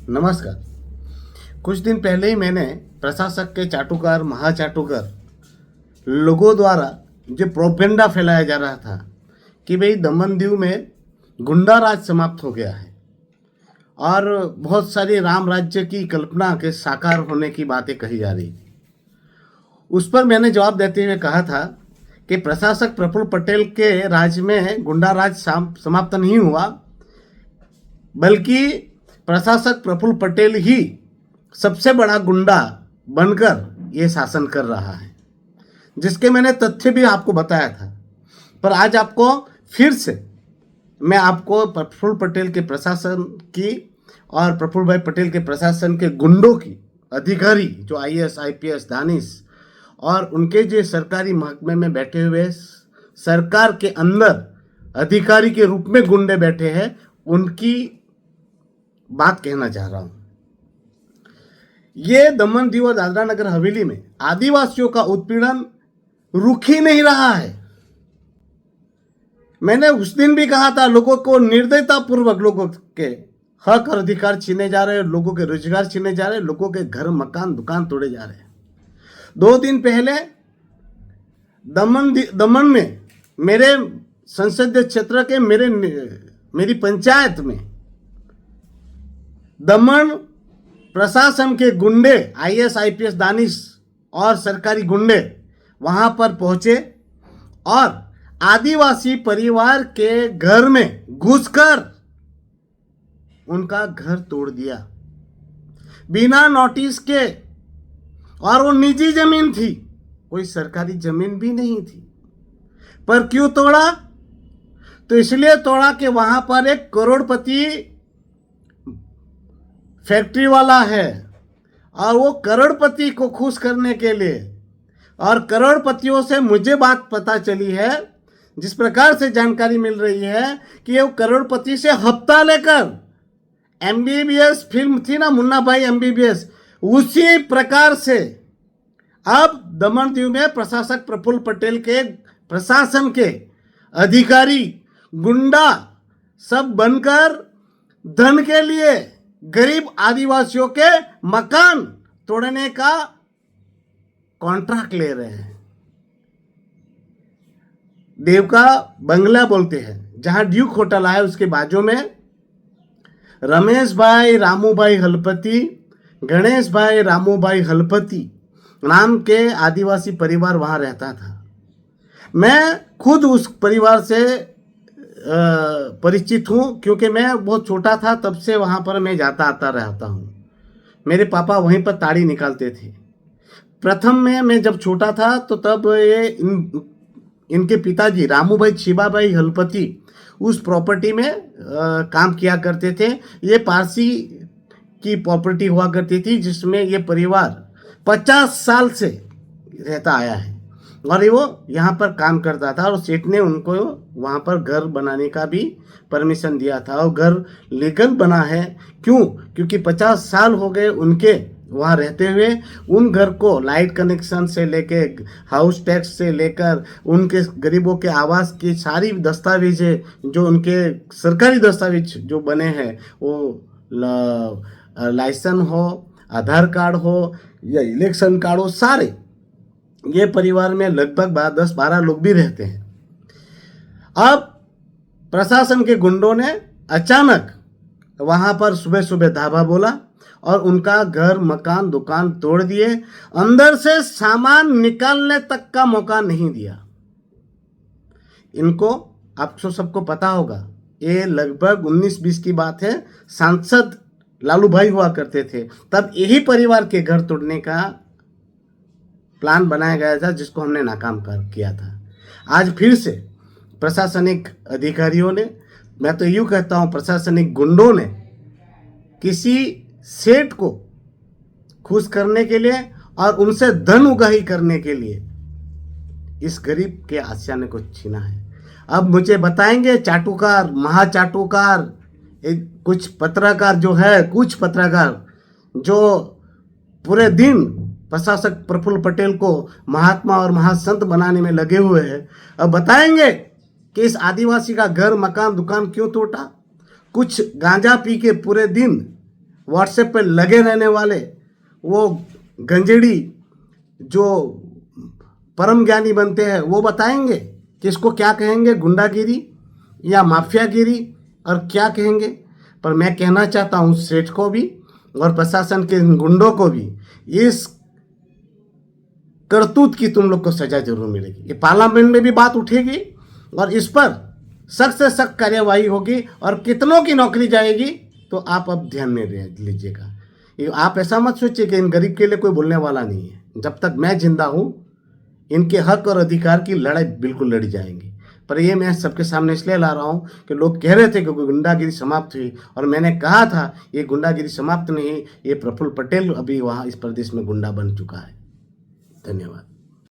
नमस्कार। कुछ दिन पहले ही मैंने प्रशासक के चाटुकार महाचाटुकार लोगों द्वारा जो प्रोपेगेंडा फैलाया जा रहा था कि भाई दमन दीव में गुंडा राज समाप्त हो गया है और बहुत सारी राम राज्य की कल्पना के साकार होने की बातें कही जा रही थी। उस पर मैंने जवाब देते हुए कहा था कि प्रशासक प्रफुल्ल पटेल के राज में गुंडा राज समाप्त नहीं हुआ, बल्कि प्रशासक प्रफुल्ल पटेल ही सबसे बड़ा गुंडा बनकर ये शासन कर रहा है, जिसके मैंने तथ्य भी आपको बताया था। पर आज आपको फिर से मैं आपको प्रफुल्ल पटेल के प्रशासन की और प्रफुल्ल भाई पटेल के प्रशासन के गुंडों की, अधिकारी जो आईएएस आईपीएस दानिश और उनके जो सरकारी महकमे में बैठे हुए सरकार के अंदर अधिकारी के रूप में गुंडे बैठे हैं, उनकी बात कहना चाह रहा हूं। ये दमन दीव और दादरा नगर हवेली में आदिवासियों का उत्पीड़न रुक ही नहीं रहा है। मैंने उस दिन भी कहा था, लोगों को निर्दयता पूर्वक लोगों के हक और अधिकार छीने जा रहे हैं, लोगों के रोजगार छीने जा रहे हैं, लोगों के घर मकान दुकान तोड़े जा रहे हैं। 2 दिन पहले दमन में मेरे संसदीय क्षेत्र के मेरी पंचायत में दमन प्रशासन के गुंडे आईएएस आईपीएस दानिश और सरकारी गुंडे वहां पर पहुंचे और आदिवासी परिवार के घर में घुसकर उनका घर तोड़ दिया बिना नोटिस के। और वो निजी जमीन थी, कोई सरकारी जमीन भी नहीं थी। पर क्यों तोड़ा? तो इसलिए तोड़ा कि वहां पर एक करोड़पति फैक्ट्री वाला है और वो करोड़पति को खुश करने के लिए, और करोड़पतियों से मुझे बात पता चली है, जिस प्रकार से जानकारी मिल रही है कि वो करोड़पति से हफ्ता लेकर एमबीबीएस फिल्म थी ना, मुन्ना भाई एमबीबीएस, उसी प्रकार से अब दमन दीव में प्रशासक प्रफुल्ल पटेल के प्रशासन के अधिकारी गुंडा सब बनकर धन के लिए गरीब आदिवासियों के मकान तोड़ने का कॉन्ट्रैक्ट ले रहे हैं। देव का बंगला बोलते हैं, जहां ड्यूक होटल है, उसके बाजू में रमेश भाई रामूभाई हलपति, गणेश भाई रामूभाई हलपति नाम के आदिवासी परिवार वहां रहता था। मैं खुद उस परिवार से परिचित हूँ, क्योंकि मैं बहुत छोटा था तब से वहाँ पर मैं जाता आता रहता हूँ। मेरे पापा वहीं पर ताड़ी निकालते थे। प्रथम में मैं जब छोटा था तो तब ये इनके पिताजी रामूभाई छिबाभाई हलपति उस प्रॉपर्टी में काम किया करते थे। ये पारसी की प्रॉपर्टी हुआ करती थी, जिसमें ये परिवार 50 साल से रहता आया है और वो यहाँ पर काम करता था। और सेठ ने उनको वहाँ पर घर बनाने का भी परमिशन दिया था और घर लीगल बना है। क्यों? क्योंकि 50 साल हो गए उनके वहाँ रहते हुए। उन घर को लाइट कनेक्शन से लेके हाउस टैक्स से लेकर उनके गरीबों के आवास की सारी दस्तावेजें, जो उनके सरकारी दस्तावेज जो बने हैं, वो लाइसेंस हो, आधार कार्ड हो या इलेक्शन कार्ड हो, सारे ये परिवार में लगभग 10-12 लोग भी रहते हैं। अब प्रशासन के गुंडों ने अचानक वहां पर सुबह सुबह धावा बोला और उनका घर मकान दुकान तोड़ दिए। अंदर से सामान निकालने तक का मौका नहीं दिया इनको। आपको सबको पता होगा, ये लगभग 19-20 की बात है। सांसद लालू भाई हुआ करते थे, तब यही परिवार के घर तोड़ने का प्लान बनाया गया था, जिसको हमने नाकाम किया था। आज फिर से प्रशासनिक अधिकारियों ने, मैं तो यूँ कहता हूँ प्रशासनिक गुंडों ने, किसी सेठ को खुश करने के लिए और उनसे धन उगाही करने के लिए इस गरीब के आशियाने को छीना है। अब मुझे बताएंगे चाटुकार महाचाटुकार कुछ पत्रकार जो है, कुछ पत्रकार जो पूरे दिन प्रशासक प्रफुल्ल पटेल को महात्मा और महासंत बनाने में लगे हुए हैं, अब बताएंगे कि इस आदिवासी का घर मकान दुकान क्यों टूटा। कुछ गांजा पी के पूरे दिन व्हाट्सएप पे लगे रहने वाले वो गंजेड़ी जो परम ज्ञानी बनते हैं वो बताएंगे कि इसको क्या कहेंगे, गुंडागिरी या माफियागिरी, और क्या कहेंगे। पर मैं कहना चाहता हूँ सेठ को भी और प्रशासन के गुंडों को भी, इस करतूत की तुम लोग को सजा जरूर मिलेगी। ये पार्लियामेंट में भी बात उठेगी और इस पर सख्त से सख्त कार्यवाही होगी और कितनों की नौकरी जाएगी तो आप अब ध्यान में लीजिएगा। आप ऐसा मत सोचिए कि इन गरीब के लिए कोई बोलने वाला नहीं है। जब तक मैं जिंदा हूँ इनके हक और अधिकार की लड़ाई बिल्कुल लड़ी जाएंगी। पर ये मैं सबके सामने इसलिए ला रहा हूँ कि लोग कह रहे थे कि गुंडागिरी समाप्त हुई, और मैंने कहा था ये गुंडागिरी समाप्त नहीं, ये प्रफुल्ल पटेल अभी वहाँ इस प्रदेश में गुंडा बन चुका है। धन्यवाद।